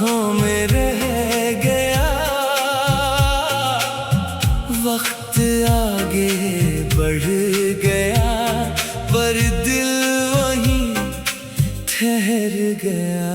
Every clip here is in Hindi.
आँखों में रह गया, वक्त आगे बढ़ गया, पर दिल वहीं ठहर गया।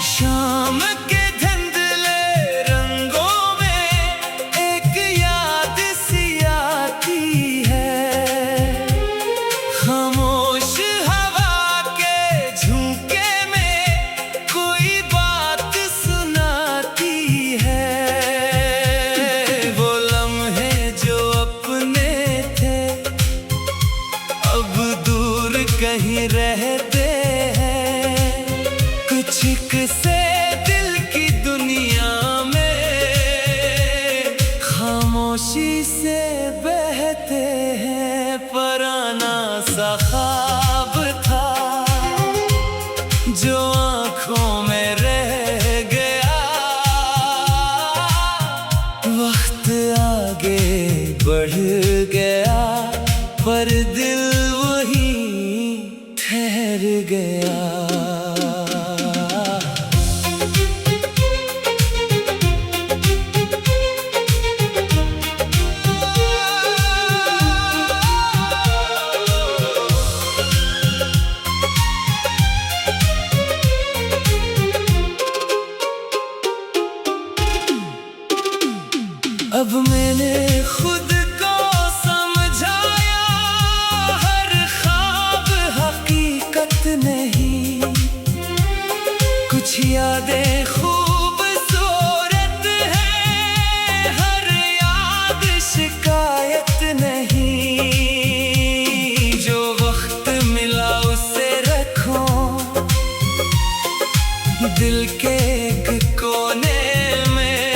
शाम के धुंधले रंगों में एक याद सी आती है, खामोश हवा के झोंके में कोई बात सुनाती है। वो लम्हे जो अपने थे अब दूर कहीं रहते हैं, कुछ किस्से दिल की दुनिया में खामोशी से बहते हैं। पुराना सा ख्वाब था जो आँखों में रह गया, वक्त आगे बढ़ गया, पर दिल वहीं ठहर गया। अब मैंने खुद को समझाया, हर ख्वाब हकीकत नहीं, कुछ यादें खूबसूरत हैं, हर याद शिकायत नहीं। जो वक्त मिला उसे रखो दिल के एक कोने में,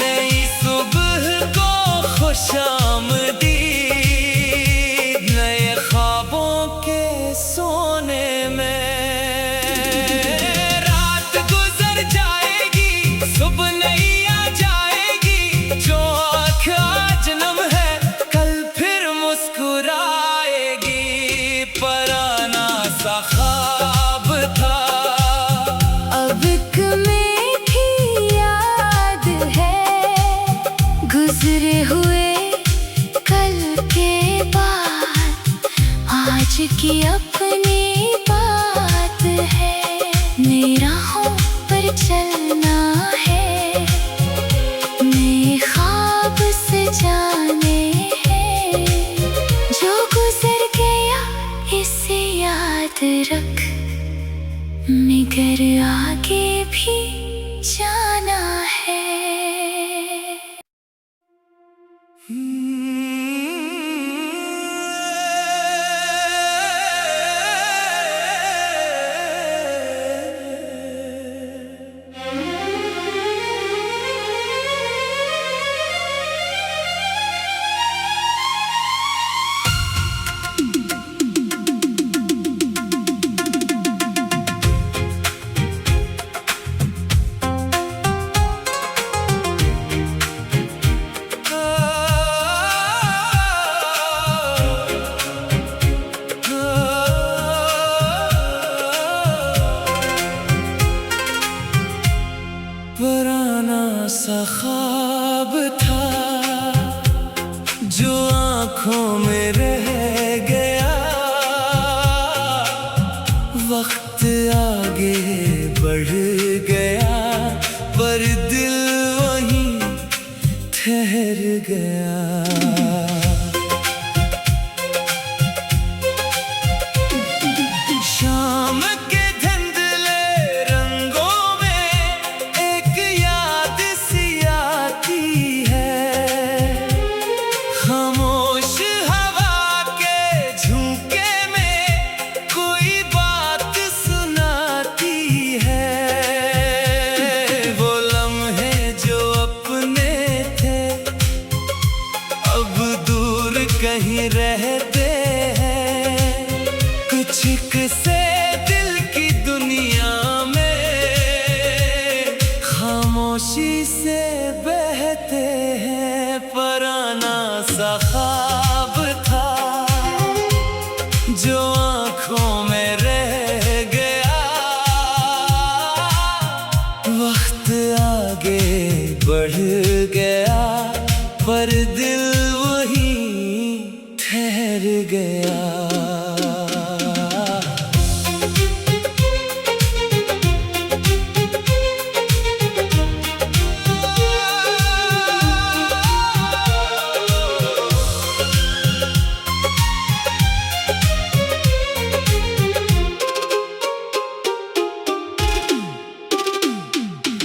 नई सुबह को खुशामदीद, नए ख्वाबों के सोने में। रात गुजर जाएगी, सुबह नई आ जाएगी, जो आँख आज नम है कल फिर मुस्कुराएगी। पुराना सा ख्वाब था अब एक मीठी याद है, गुजरे हुए कल के बाद आज की अपनी बात है। नई राहों पर चलना है, नए ख्वाब सजाने हैं, जो गुजर गया इसे याद रख, मगर आगे भी जाना है। पुराना सा ख्वाब था जो आँखों में रह गया, वक्त आगे बढ़ गया, पर दिल वहीं ठहर गया। शाम के धुंधले रंगों में एक याद सी आती है, खामोश हवा के झोंके में कोई बात सुनाती है। वो लम्हे जो अपने थे अब दूर कहीं रहते हैं, कुछ किस्से दिल की दुनिया में खामोशी से बहते हैं। पुराना सा ख्वाब था जो ठहर गया।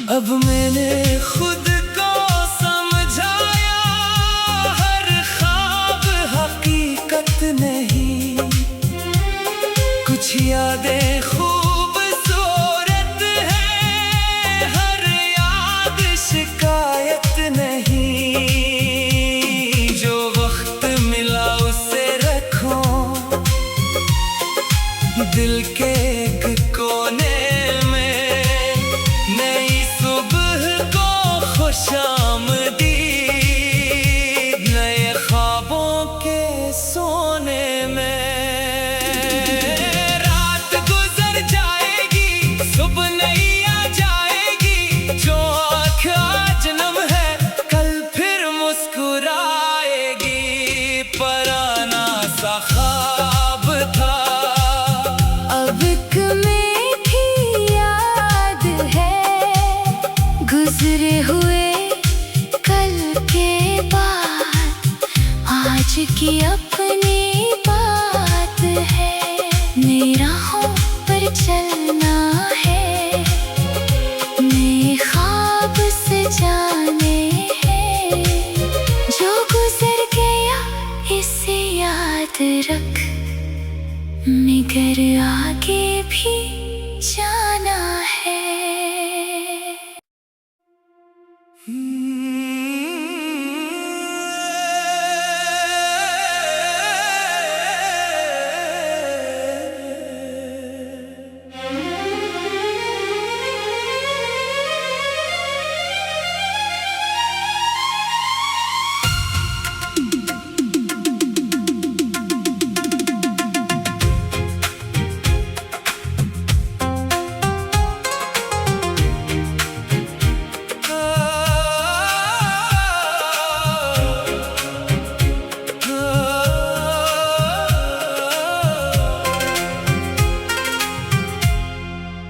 अब मैंने खुद को समझाया, हर ख्वाब हकीकत नहीं, कुछ यादें खूबसूरत है, हर याद शिकायत नहीं। जो वक्त मिला उसे रखो दिल के एक कोने में, नई सुबह को खुशामदीद, नए ख्वाबों के सोने में। रात गुजर जाएगी, सुबह नई आ जाएगी, जो आँख आज नम है कल फिर मुस्कुराएगी। पराना सा ख्वाब था, अब एक मीठी याद है, गुजरे हुए कल के बाद आज की अपनी बात है। नई राहों पर चलना है, नए ख्वाब सजाने हैं, जो गुजर गया इसे याद रख, मगर आगे भी जाना है।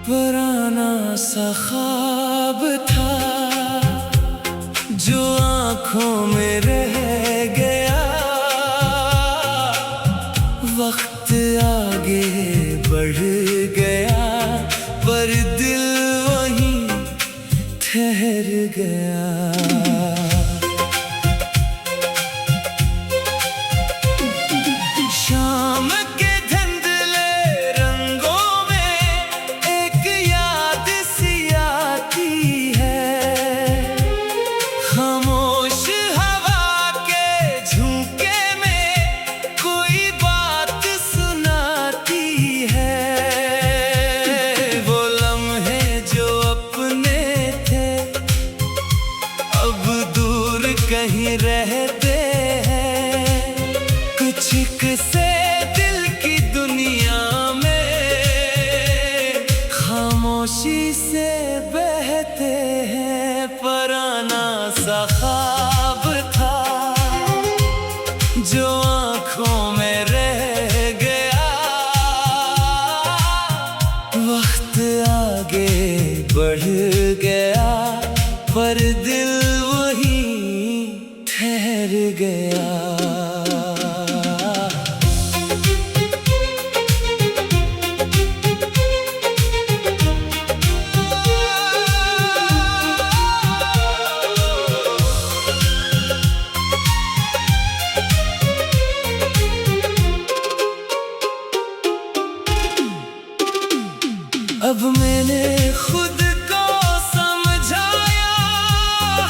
पुराना सा ख्वाब था, जो आँखों में रह गया। वक्त आगे बढ़ गया, पर दिल वहीं ठहर गया। शाम के धुंधले रंगों में एक याद सी आती है, खामोश हवा के झोंके में कोई बात सुनाती है। वो लम्हे जो अपने थे अब दूर कहीं रहते हैं, कुछ किस्से दिल की दुनिया में खामोशी से बहते हैं। पुराना सा ख्वाब था, जो आँखों में रह गया। वक्त आगे बढ़ गया, पर दिल वहीं ठहर गया। अब मैंने खुद को समझाया,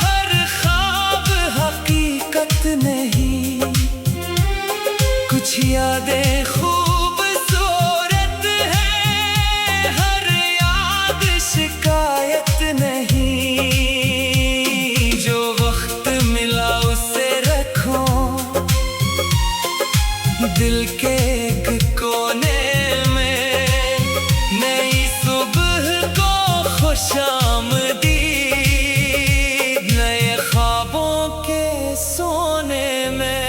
हर ख्वाब हकीकत नहीं, कुछ यादें खूबसूरत है, हर याद शिकायत नहीं। जो वक्त मिला उसे रखो दिल के एक कोने में, नई सुबह को खुशामदीद, नए ख्वाबों के सोने में।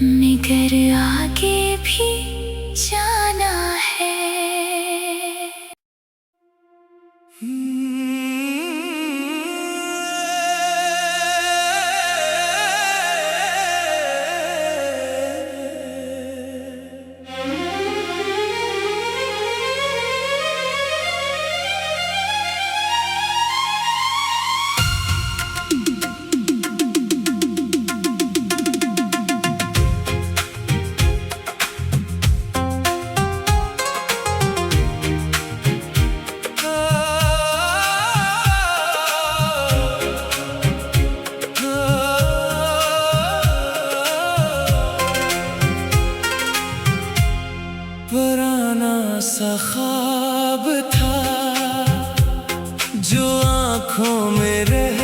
निगर आगे भी जाना है। पुराना सा ख्वाब था जो आँखों में रह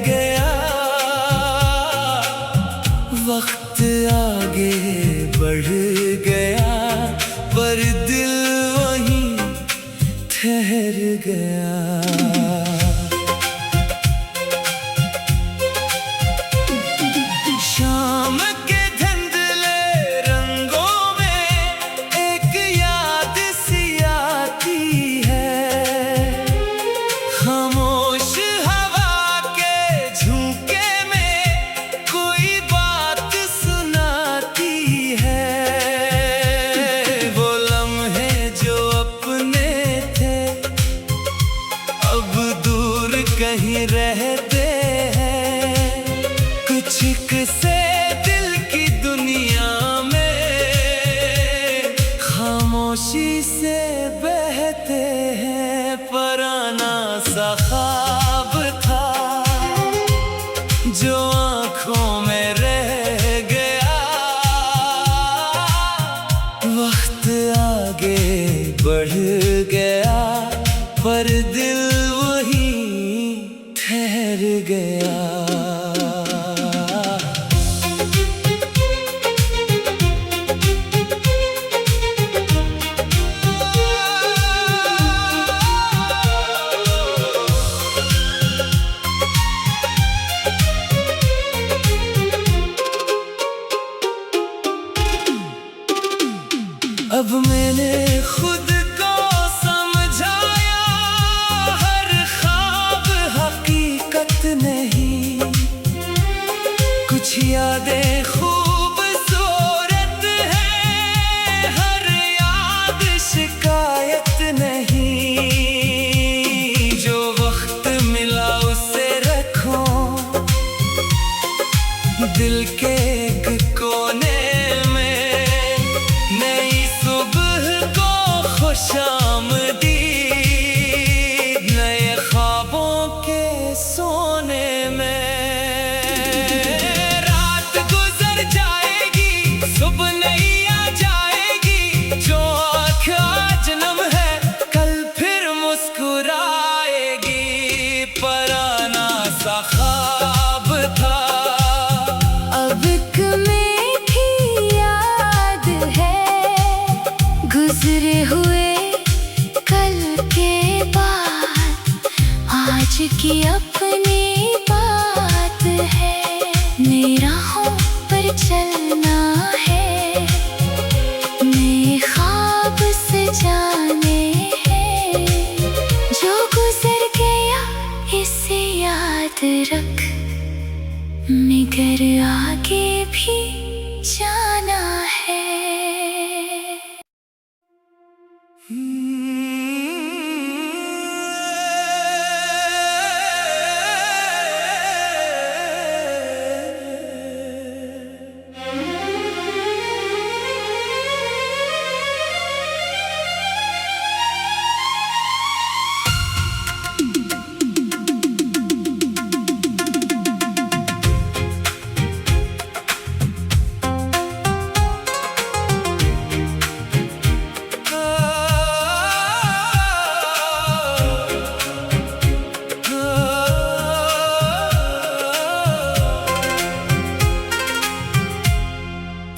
गया, वक्त आगे बढ़ गया पर दिल वहीं ठहर गया। शाम के धुंधले रंगों में एक याद सी आती है, खामोश हवा के झोंके में कोई बात सुनाती है। वो लम्हे जो अपने थे अब दूर कहीं रहते हैं, कुछ किस्से दिल की दुनिया में खामोशी से बहते हैं। पुराना सा ख्वाब था जो आँखों में रह गया, वक्त आगे बढ़ गया पर दिल वहीं ठहर गया। अब मैंने खुद को समझाया, हर ख्वाब हकीकत नहीं, कुछ यादें खूबसूरत हैं, हर याद शिकायत नहीं। जो वक्त मिला उसे रखो दिल के एक कोने में, नई सुबह को खुशामदीद, नए ख्वाबों के सोने में। रात गुजर जाएगी सुबह नहीं आ जाएगी, जो आँख आज नम है कल फिर मुस्कुराएगी। पुराना सा ख्वाब था अब एक मीठी याद है, गुजरे हुए कल के बाद आज की अपनी बात है। नई राहों पर चलना है, नए ख्वाब सजाने हैं, जो गुजर गया इसे याद रख, निगर आगे भी जाना है।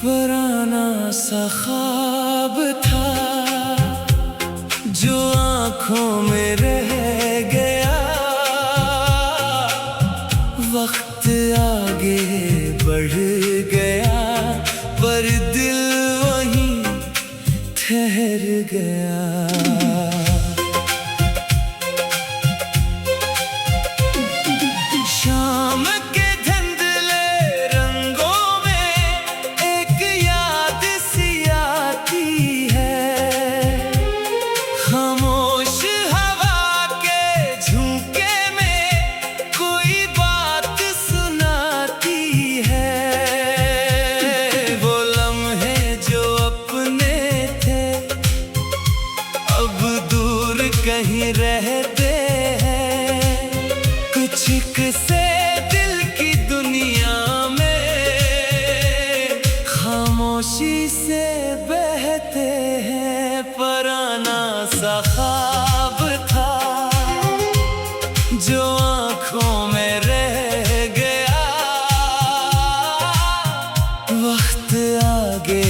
पुराना सा ख्वाब था जो आँखों में रह गया, वक्त आगे बढ़ गया। गया। शाम के धुंधले रंगों में एक याद सी आती है, खामोश हवा के झोंके में कोई बात सुनाती है। वो लम्हे जो अपने थे अब दूर कहीं रहते हैं, कुछ किस्से दिल की दुनिया में खामोशी से बहते हैं। पुराना सा ख्वाब था जो आँखों में रह गया, वक्त आगे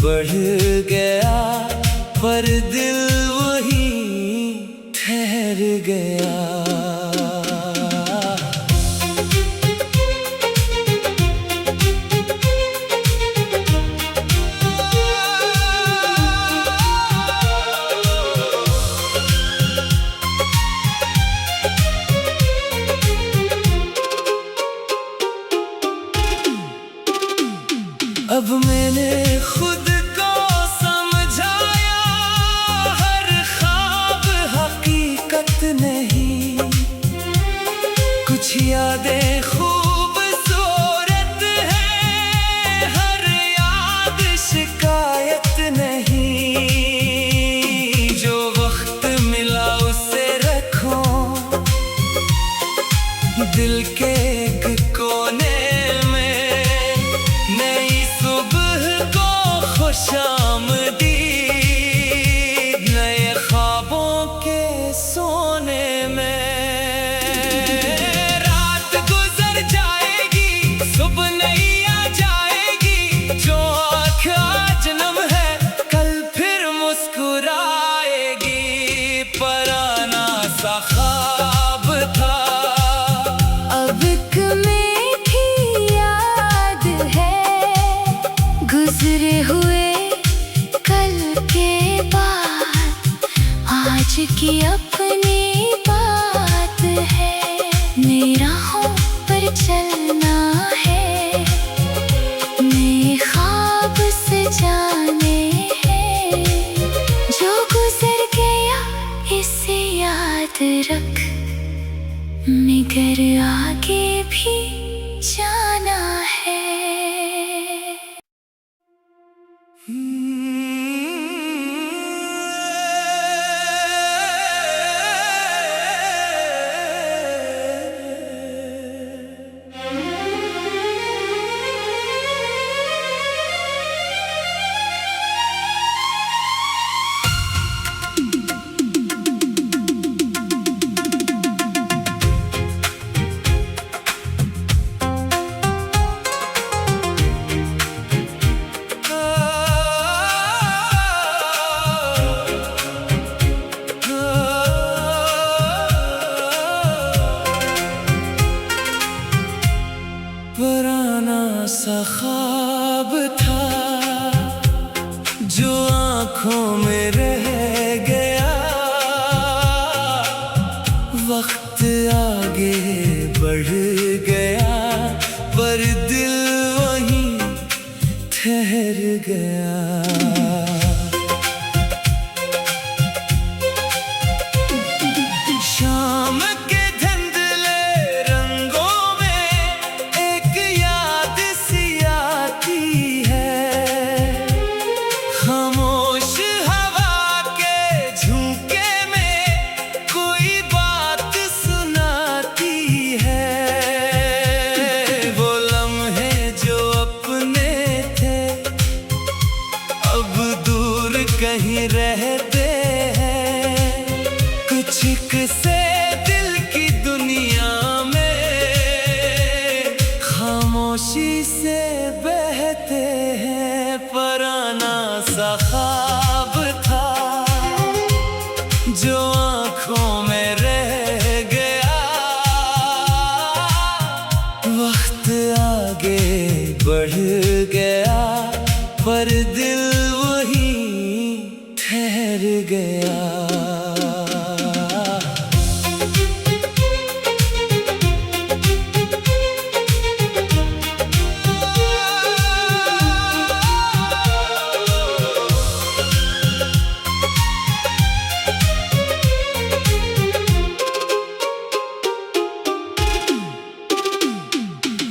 बढ़ गया पर दिल वहीं ठहर गया। अब मैंने खुद को समझाया, हर ख्वाब हकीकत नहीं, कुछ यादें खूबसूरत हैं, हर याद शिकायत नहीं। जो वक्त मिला उसे रखो दिल के एक कोने में, नई सुबह को खुशामदीद नए ख्वाबों के सोने में। रात गुजर जाएगी सुबह नई आ जाएगी, जो आँख आज नम है कल फिर मुस्कुराएगी। पुराना सा ख्वाब था अब एक मीठी याद है, गुजरे हुए कल के बाद आज की अपनी बात है। मेरा हो पर चलना है, नए ख्वाब सजाने हैं, जो गुजर गया इसे याद रख, मगर आगे भी जाना है। पुराना सा ख्वाब था जो आँखों में रह गया, वक्त आगे बढ़ गया पर दिल वहीं ठहर गया। शाम के धुंधले रंगों में एक याद सी आती है, खामोश हवा के झोंके में कोई बात सुनाती है। वो लम्हे जो अपने थे अब दूर कहीं रहते हैं, कुछ किस्से दिल की दुनिया में खामोशी से बहते हैं। पुराना सा ख्वाब था जो आँखों में रह गया, वक्त आगे बढ़ गया पर दिल वहीं ठहर गया।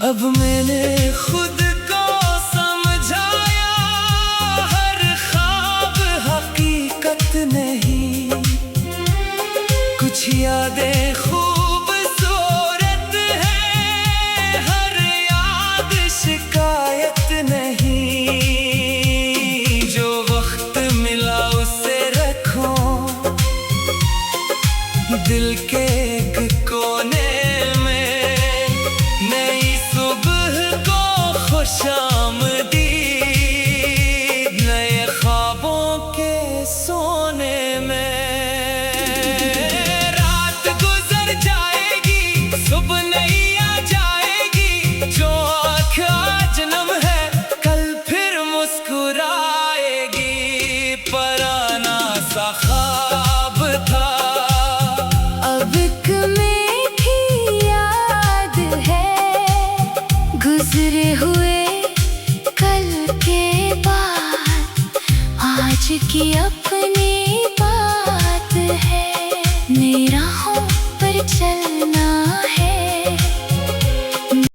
अब मैंने खुद को समझाया, हर ख्वाब हकीकत नहीं, कुछ यादें खूबसूरत है, हर याद शिकायत नहीं। जो वक्त मिला उसे रखो दिल के एक कोने में, खुशामदीद नए ख्वाबों के सोने में। रात गुजर जाएगी, सुबह नहीं आ जाएगी, जो आँख आज नम है कल फिर मुस्कुराएगी। पराना सा ख्वाब था, अब एक मीठी याद है, गुजरे हुए कल के बाद आज की अपनी